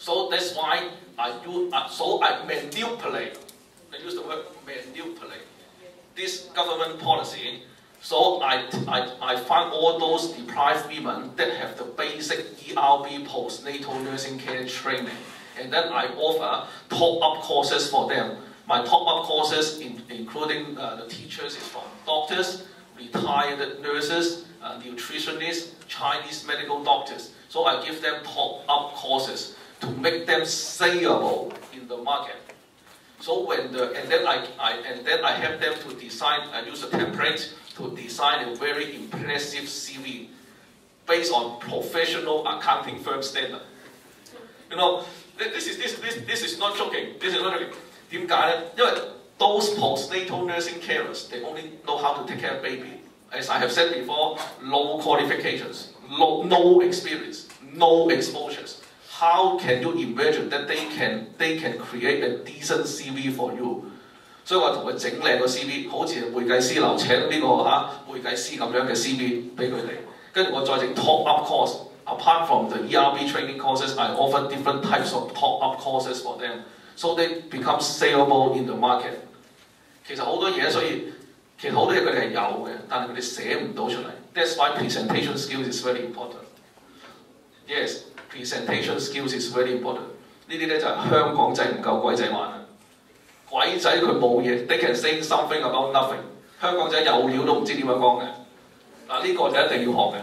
So that's why I manipulate, I use the word manipulate, this government policy. So I find all those deprived women that have the basic ERB postnatal nursing care training, and then I offer top-up courses for them. My top-up courses, including the teachers, is from doctors, retired nurses, nutritionists, Chinese medical doctors. So I give them top-up courses to make them saleable in the market. So and then I help them to design. I use a template to design a very impressive CV based on professional accounting firm standard. You know, this is not joking. This is not joking. 點解呢？因為 those postnatal nursing carers, they only know how to take care of baby. As I have said before, low qualifications, no experience, no exposures. How can you imagine that they can create a decent CV for you? 所以我同佢整靚個 CV， 好似會計師樓請呢個會計師咁樣嘅 CV 俾佢哋，跟住我再整 top up course. Apart from the ERB training courses, I offer different types of top up courses for them, so they become saleable in the market. 其實好多嘢，所以其實好多嘢佢哋係有嘅，但係佢哋寫唔到出嚟。That's why presentation skills is very important. Yes, presentation skills is very important. 呢啲咧就係香港仔唔夠鬼仔玩啦。鬼仔佢冇嘢 ，they can say something about nothing。香港仔有料都唔知點樣講嘅。嗱呢個就一定要學嘅。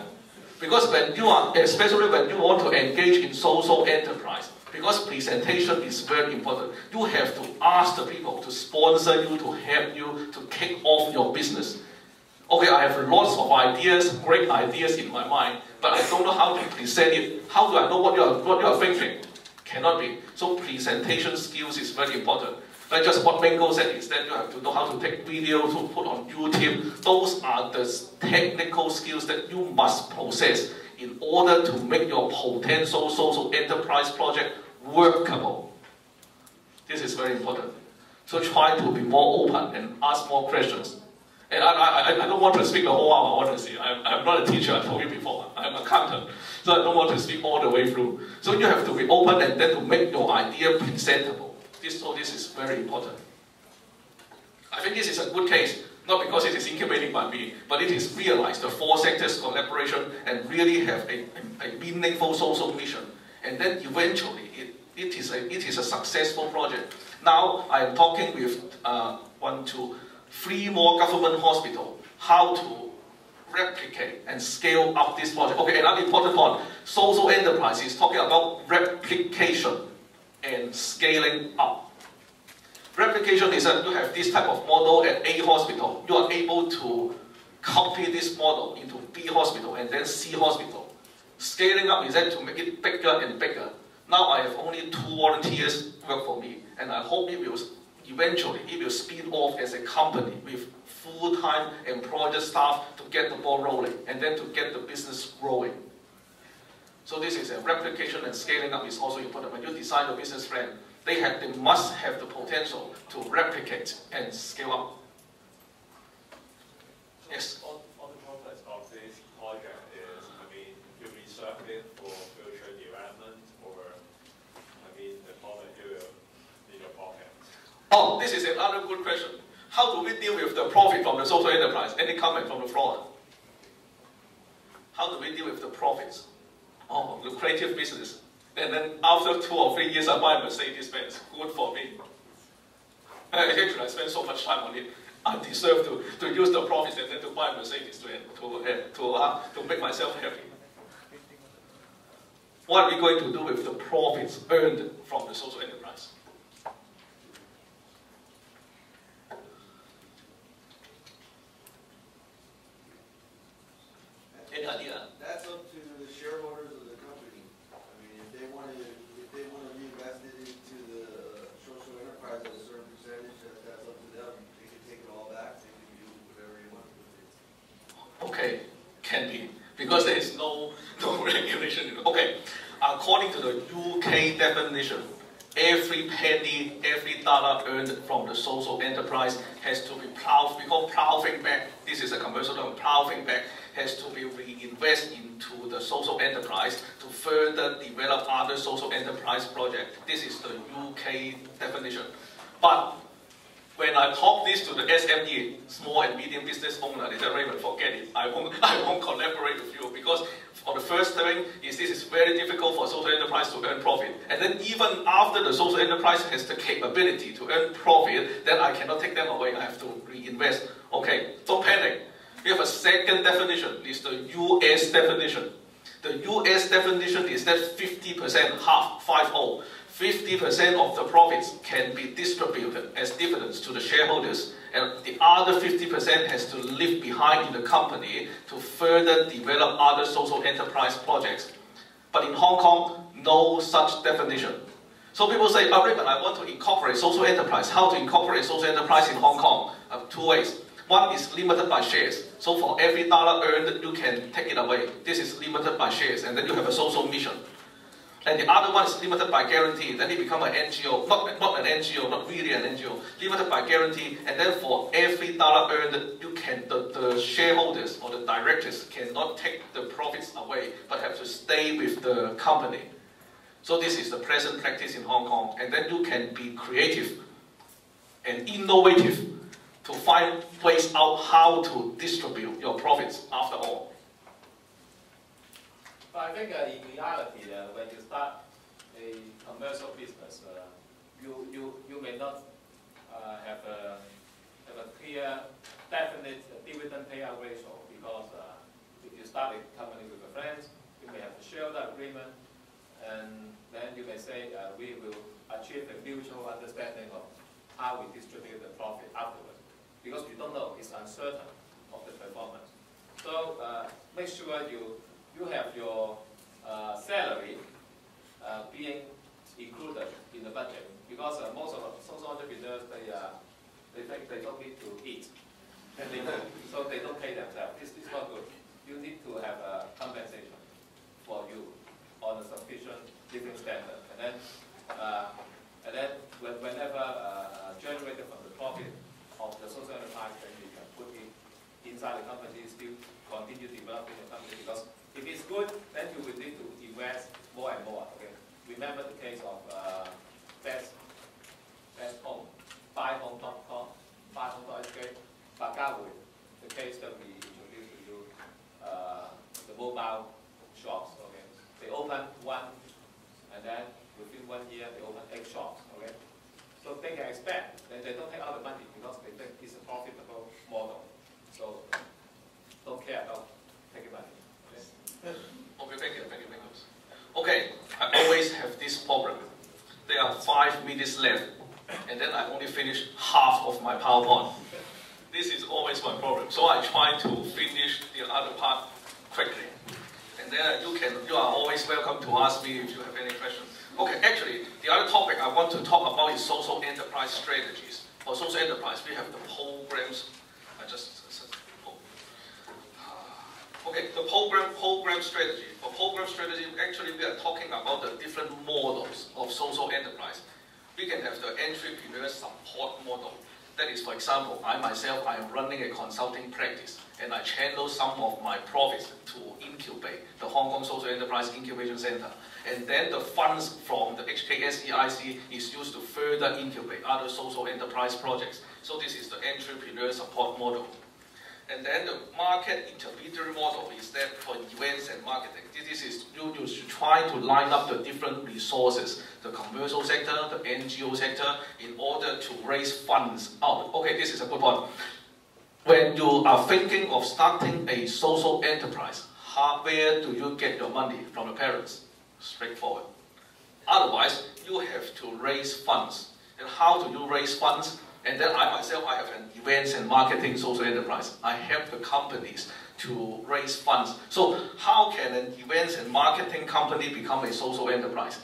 Because when you are, especially when you want to engage in social enterprise, because presentation is very important, you have to ask the people to sponsor you, to help you, to kick off your business. Okay, I have lots of ideas, great ideas in my mind, but I don't know how to present it. How do I know what you are thinking? Cannot be. So presentation skills is very important. Like just what Mango said is that you have to know how to take videos to put on YouTube. Those are the technical skills that you must possess in order to make your potential social enterprise project workable. This is very important. So try to be more open and ask more questions. And I don't want to speak the whole hour, honestly. I'm not a teacher, I told you before. I'm an accountant. So I don't want to speak all the way through. So you have to be open and then to make your idea presentable. So this is very important. I think this is a good case, not because it is incubated by me, but it is realized the four sectors collaboration and really have a meaningful social mission. And then eventually it is a successful project. Now I am talking with 3 more government hospitals how to replicate and scale up this project. Okay, another important point, social enterprise is talking about replication and scaling up. Replication is that you have this type of model at A hospital. You are able to copy this model into B hospital and then C hospital. Scaling up is that to make it bigger and bigger. Now I have only 2 volunteers work for me, and I hope it will eventually spin off as a company with full-time employed staff to get the ball rolling and then to get the business growing. So this is a replication and scaling up is also important. When you design a business plan, they must have the potential to replicate and scale up. Yes? On the context of this project is, you reserve it for future development, or, the product you will in your pocket? Oh, this is another good question. How do we deal with the profit from the social enterprise? Any comment from the floor? How do we deal with the profits? Oh, the creative business. And then after 2 or 3 years, I buy a Mercedes-Benz. Good for me. Actually, I spend so much time on it. I deserve to use the profits and then to buy a Mercedes to make myself happy. What are we going to do with the profits earned from the social enterprise? Any idea? That's up to the shareholders of the company. If they want to reinvest it into the social enterprise at a certain percentage, that's up to them. They can take it all back. They can do whatever they want with it. Okay, can be, because there is no regulation. Okay, according to the UK definition, every penny, every dollar earned from the social enterprise has to be plowed. We call plowing back. This is a commercial term. Plowing back has to be reinvested into the social enterprise to further develop other social enterprise projects. This is the UK definition. But when I talk this to the SME, small and medium business owner, they say, Raymond, forget it. I won't collaborate with you, because for the first thing is this is very difficult for social enterprise to earn profit. And then even after the social enterprise has the capability to earn profit, then I cannot take them away. I have to reinvest. Okay, don't panic. We have a second definition. It's the US definition. The US definition is that 50%, half, 50%. 50% of the profits can be distributed as dividends to the shareholders, and the other 50% has to leave behind in the company to further develop other social enterprise projects. But in Hong Kong, no such definition. So people say, oh, Raymond, I want to incorporate social enterprise. How to incorporate social enterprise in Hong Kong? Two ways. One is limited by shares. So for every dollar earned, you can take it away. This is limited by shares, and then you have a social mission. And the other one is limited by guarantee. Then it becomes an NGO, not an NGO, not really an NGO. Limited by guarantee, and then for every dollar earned, you can the shareholders or the directors cannot take the profits away, but have to stay with the company. So this is the present practice in Hong Kong, and then you can be creative and innovative to find ways out how to distribute your profits after all. But I think in reality, when you start a commercial business, you may not have a clear, definite dividend payout ratio, because if you start a company with your friends, you may have a shareholder agreement, and then you may say we will achieve a mutual understanding of how we distribute the profit afterwards, because you don't know, it's uncertain of the performance. So make sure you have your salary being included in the budget, because most of the social entrepreneurs, they think they don't need to eat, so they don't pay themselves. This is not good. You need to have a compensation for you on a sufficient living standard, and then whenever generated from the profit of the social enterprise, then you can put it inside the company, still continue developing the company, because if it's good, then you will need to invest more and more. Okay. Remember the case of Best Home, buyhome.com, buyhome.hk, Bagawui, the case that we introduced to you, the mobile shops. Okay. They open one, and then within 1 year they open 8 shops. Okay. So they can expect that they don't take out the money because they think it's a profitable model. So don't care about taking money. Okay, thank you. Okay, I always have this problem. There are 5 minutes left, and then I only finish half of my PowerPoint. This is always my problem. So I try to finish the other part quickly. And then you are always welcome to ask me if you have any questions. Okay, actually, the other topic I want to talk about is social enterprise strategies. For social enterprise, we have the programs. Okay, the program strategy. For program strategy, actually we are talking about the different models of social enterprise. We can have the entrepreneur support model. That is, for example, I myself, I am running a consulting practice, and I channel some of my profits to incubate the Hong Kong Social Enterprise Incubation Center. And then the funds from the HKSEC is used to further incubate other social enterprise projects. So this is the entrepreneur support model. And then the market intermediary model is that for events and marketing. This is you should try to line up the different resources, the commercial sector, the NGO sector, in order to raise funds out. Okay, this is a good one. When you are thinking of starting a social enterprise, where do you get your money from the parents? Straightforward. Otherwise, you have to raise funds. And how do you raise funds? And then I myself, I have an events and marketing social enterprise. I help the companies to raise funds. So how can an events and marketing company become a social enterprise?